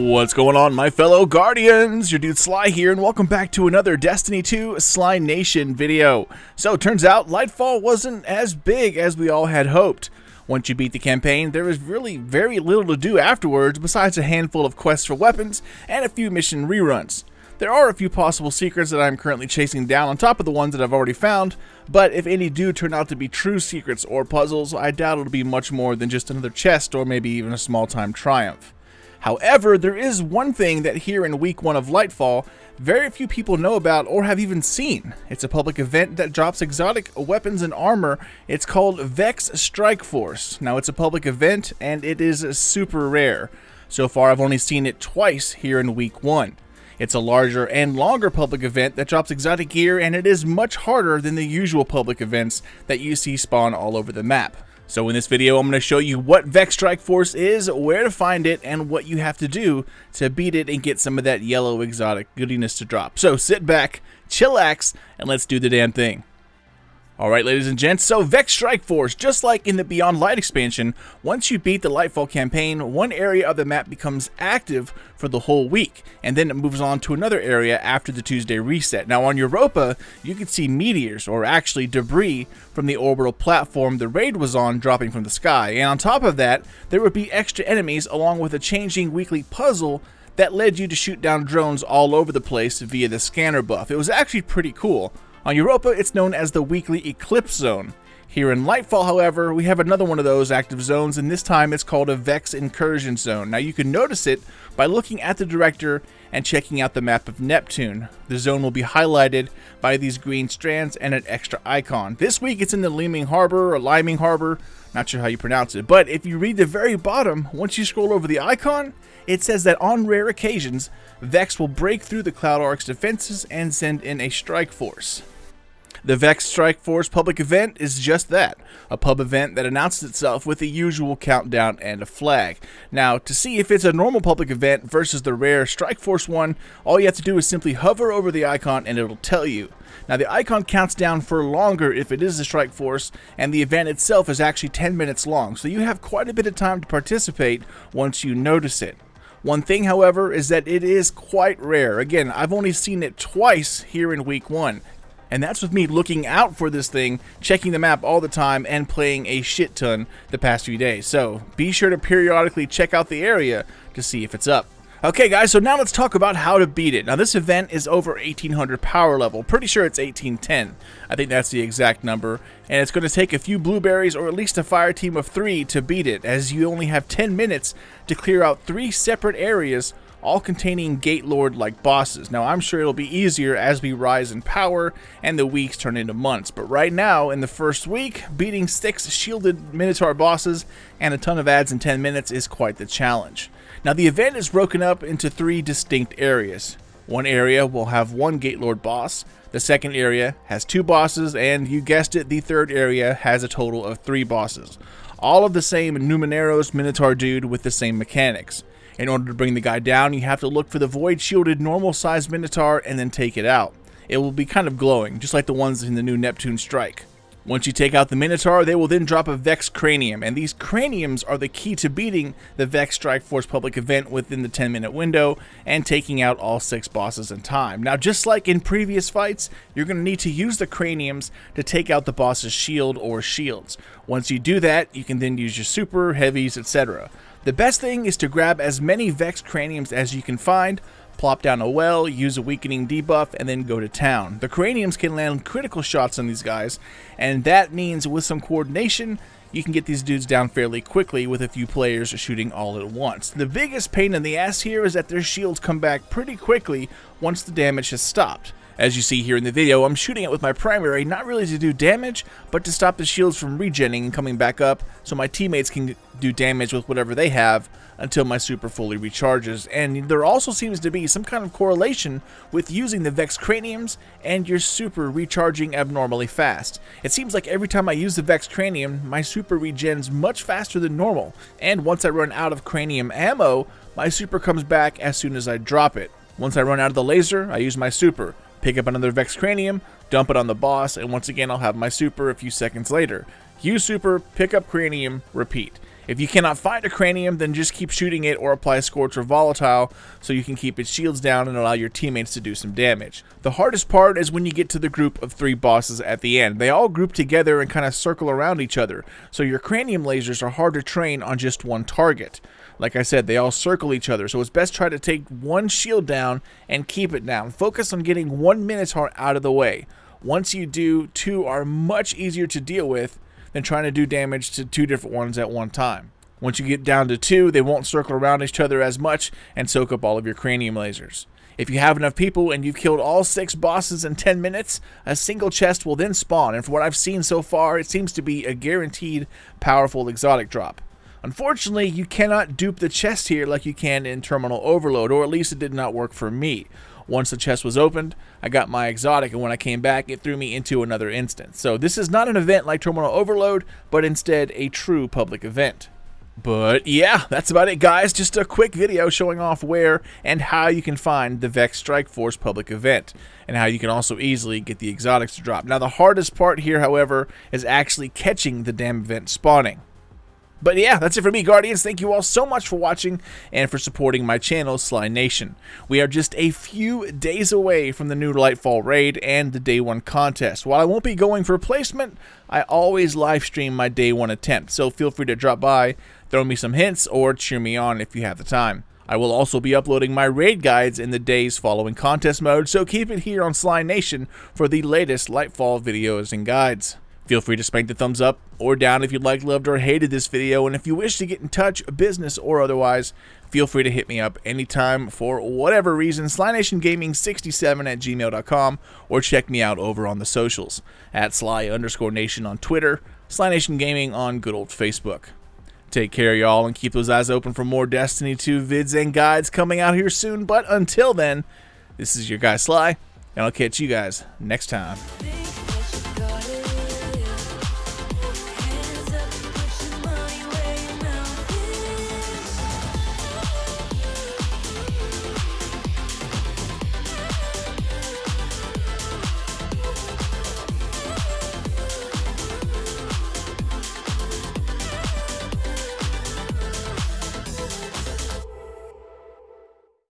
What's going on, my fellow Guardians? Your dude Sly here, and welcome back to another Destiny 2 Slynation video. So, turns out Lightfall wasn't as big as we all had hoped. Once you beat the campaign, there is really very little to do afterwards besides a handful of quests for weapons and a few mission reruns. There are a few possible secrets that I'm currently chasing down on top of the ones that I've already found, but if any do turn out to be true secrets or puzzles, I doubt it'll be much more than just another chest or maybe even a small-time triumph. However, there is one thing that here in week 1 of Lightfall, very few people know about or have even seen. It's a public event that drops exotic weapons and armor. It's called Vex Strike Force. Now, it's a public event and it is super rare. So far, I've only seen it twice here in week 1. It's a larger and longer public event that drops exotic gear, and it is much harder than the usual public events that you see spawn all over the map. So in this video, I'm going to show you what Vex Strike Force is, where to find it, and what you have to do to beat it and get some of that yellow exotic goodiness to drop. So sit back, chillax, and let's do the damn thing. Alright, ladies and gents, so Vex Strike Force, just like in the Beyond Light expansion, once you beat the Lightfall campaign, one area of the map becomes active for the whole week, and then it moves on to another area after the Tuesday reset. Now on Europa, you can see meteors, or actually debris, from the orbital platform the raid was on dropping from the sky, and on top of that, there would be extra enemies along with a changing weekly puzzle that led you to shoot down drones all over the place via the scanner buff. It was actually pretty cool. On Europa, it's known as the Weekly Eclipse Zone. Here in Lightfall, however, we have another one of those active zones, and this time it's called a Vex Incursion Zone. Now, you can notice it by looking at the director and checking out the map of Neptune. The zone will be highlighted by these green strands and an extra icon. This week, it's in the Liming Harbor, not sure how you pronounce it, but if you read the very bottom, once you scroll over the icon, it says that on rare occasions, Vex will break through the Cloud Ark's defenses and send in a strike force. The Vex Strike Force public event is just that, a pub event that announces itself with the usual countdown and a flag. Now, to see if it's a normal public event versus the rare Strike Force one, all you have to do is simply hover over the icon and it'll tell you. Now, the icon counts down for longer if it is a Strike Force, and the event itself is actually 10 minutes long, so you have quite a bit of time to participate once you notice it. One thing, however, is that it is quite rare. Again, I've only seen it twice here in week 1. And that's with me looking out for this thing, checking the map all the time, and playing a shit ton the past few days. So be sure to periodically check out the area to see if it's up. Okay guys, so now let's talk about how to beat it. Now this event is over 1800 power level. Pretty sure it's 1810. I think that's the exact number. And it's going to take a few blueberries or at least a fire team of 3 to beat it, as you only have 10 minutes to clear out 3 separate areas, all containing Gate Lord-like bosses. Now, I'm sure it'll be easier as we rise in power and the weeks turn into months, but right now, in the first week, beating 6 shielded Minotaur bosses and a ton of ads in 10 minutes is quite the challenge. Now, the event is broken up into 3 distinct areas. One area will have 1 Gate Lord boss, the second area has 2 bosses, and you guessed it, the third area has a total of 3 bosses. All of the same Numeneros Minotaur dude with the same mechanics. In order to bring the guy down, you have to look for the void-shielded normal-sized Minotaur and then take it out. It will be kind of glowing, just like the ones in the new Neptune Strike. Once you take out the Minotaur, they will then drop a Vex Cranium, and these craniums are the key to beating the Vex Strike Force public event within the 10-minute window and taking out all 6 bosses in time. Now, just like in previous fights, you're going to need to use the craniums to take out the boss's shield or shields. Once you do that, you can then use your super, heavies, etc. The best thing is to grab as many Vex Craniums as you can find, plop down a well, use a weakening debuff, and then go to town. The Craniums can land critical shots on these guys, and that means with some coordination, you can get these dudes down fairly quickly with a few players shooting all at once. The biggest pain in the ass here is that their shields come back pretty quickly once the damage has stopped. As you see here in the video, I'm shooting it with my primary, not really to do damage, but to stop the shields from regenning and coming back up, so my teammates can do damage with whatever they have until my super fully recharges. And there also seems to be some kind of correlation with using the Vex Craniums and your super recharging abnormally fast. It seems like every time I use the Vex Cranium, my super regens much faster than normal, and once I run out of cranium ammo, my super comes back as soon as I drop it. Once I run out of the laser, I use my super, pick up another Vex Cranium, dump it on the boss, and once again I'll have my super a few seconds later. Use super, pick up cranium, repeat. If you cannot find a cranium, then just keep shooting it or apply Scorch or Volatile so you can keep its shields down and allow your teammates to do some damage. The hardest part is when you get to the group of 3 bosses at the end. They all group together and kind of circle around each other, so your cranium lasers are hard to train on just one target. Like I said, they all circle each other, so it's best try to take one shield down and keep it down. Focus on getting 1 Minotaur out of the way. Once you do, 2 are much easier to deal with than trying to do damage to 2 different ones at one time. Once you get down to 2, they won't circle around each other as much and soak up all of your cranium lasers. If you have enough people and you've killed all 6 bosses in 10 minutes, a single chest will then spawn, and from what I've seen so far, it seems to be a guaranteed powerful exotic drop. Unfortunately, you cannot dupe the chest here like you can in Terminal Overload, or at least it did not work for me. Once the chest was opened, I got my exotic, and when I came back, it threw me into another instance. So this is not an event like Terminal Overload, but instead a true public event. But yeah, that's about it, guys. Just a quick video showing off where and how you can find the Vex Strike Force public event, and how you can also easily get the exotics to drop. Now, the hardest part here, however, is actually catching the damn event spawning. But yeah, that's it for me, Guardians. Thank you all so much for watching and for supporting my channel, slynation. We are just a few days away from the new Lightfall raid and the Day 1 contest. While I won't be going for placement, I always live stream my Day 1 attempt, so feel free to drop by, throw me some hints, or cheer me on if you have the time. I will also be uploading my raid guides in the days following contest mode, so keep it here on slynation for the latest Lightfall videos and guides. Feel free to spank the thumbs up or down if you liked, loved, or hated this video, and if you wish to get in touch, business or otherwise, feel free to hit me up anytime for whatever reason, slynationgaming67@gmail.com, or check me out over on the socials, at @sly_nation on Twitter, slynationgaming on good old Facebook. Take care, y'all, and keep those eyes open for more Destiny 2 vids and guides coming out here soon, but until then, this is your guy Sly, and I'll catch you guys next time.